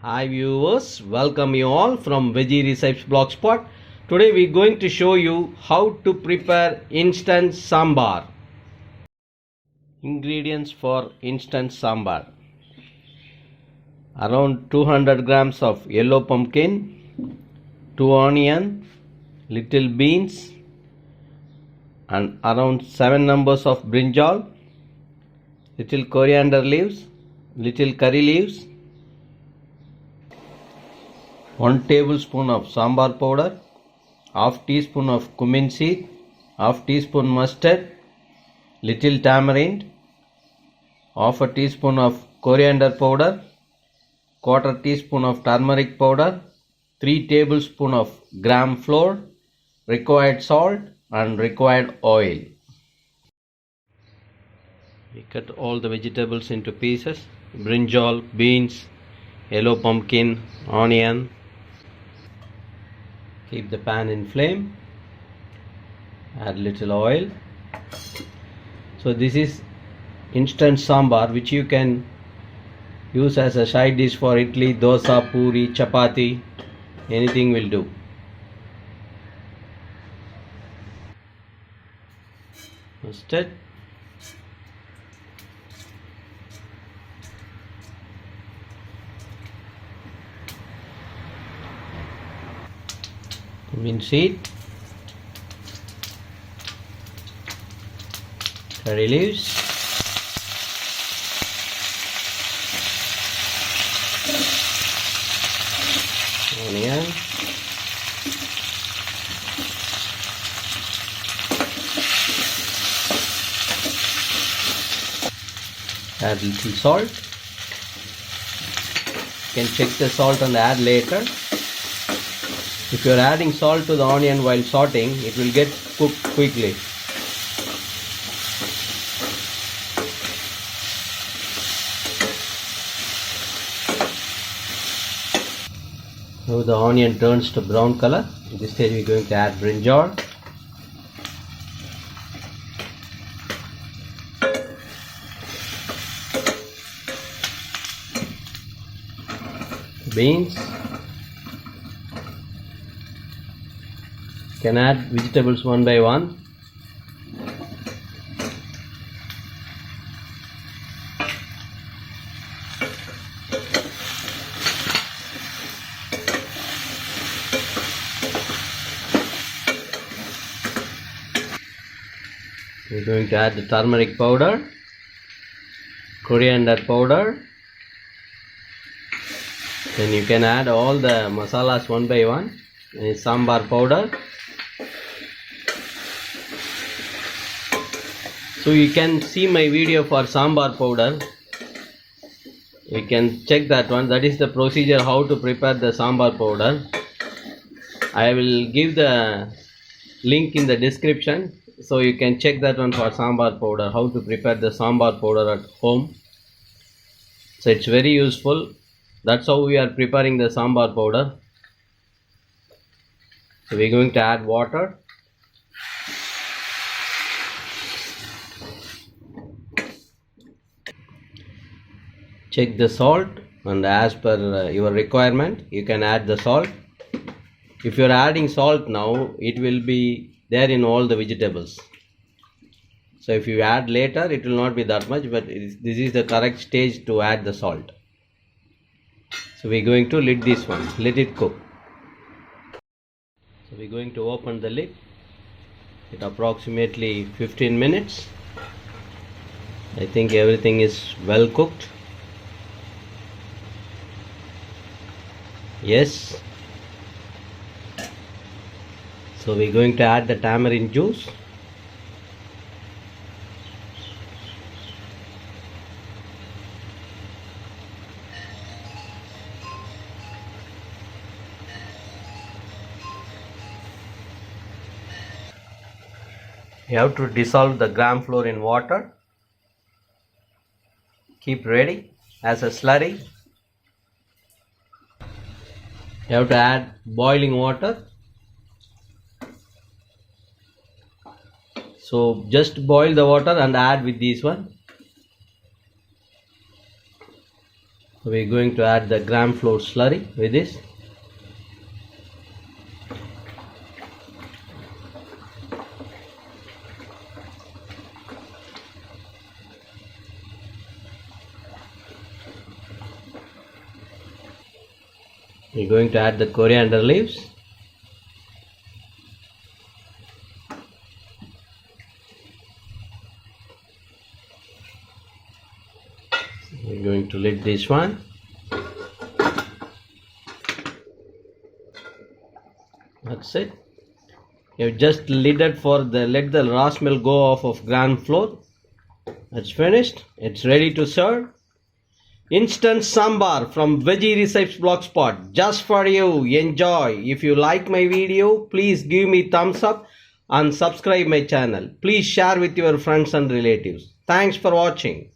Hi viewers, welcome you all from Veggie Recipes Blogspot. Today we are going to show you how to prepare instant sambar. Ingredients for instant sambar: around 200 grams of yellow pumpkin, 2 onion, little beans, and around 7 numbers of brinjal, little coriander leaves, little curry leaves, 1 tablespoon of sambar powder, half teaspoon of cumin seed, half teaspoon mustard, little tamarind, half a teaspoon of coriander powder, quarter teaspoon of turmeric powder, 3 tablespoon of gram flour, required salt and required oil. We cut all the vegetables into pieces: brinjal, beans, yellow pumpkin, onion. Keep the pan in flame, add little oil. So this is instant sambar, which you can use as a side dish for idli, dosa, puri, chapati, anything will do. Mustard, cumin seed, curry leaves, onion, add little salt. You can check the salt and add later. If you are adding salt to the onion while sauteing, it will get cooked quickly. Now the onion turns to brown color. At this stage we are going to add brinjal, beans. You can add vegetables one by one. We're going to add the turmeric powder, coriander powder. Then you can add all the masalas one by one. And sambar powder. So you can see my video for sambar powder. You can check that one. That is the procedure how to prepare the sambar powder. I will give the link in the description, so you can check that one for sambar powder, how to prepare the sambar powder at home. So it's very useful. That's how we are preparing the sambar powder. So we're going to add water. Check the salt, and as per your requirement you can add the salt. If you are adding salt now, it will be there in all the vegetables. So if you add later, it will not be that much, but this is the correct stage to add the salt. So we're going to lid this one, let it cook. So we're going to open the lid at approximately 15 minutes. I think everything is well cooked. Yes. So we're going to add the tamarind juice. You have to dissolve the gram flour in water. Keep ready as a slurry. You have to add boiling water. So just boil the water and add with this one. So we're going to add the gram flour slurry with this. We're going to add the coriander leaves. We're going to lid this one. That's it. You've just lidded for let the raw smell go off of gram flour. That's finished. It's ready to serve. Instant sambar from Veggie Recipes Blogspot, just for you. Enjoy. If you like my video, please give me thumbs up and subscribe my channel. Please share with your friends and relatives. Thanks for watching.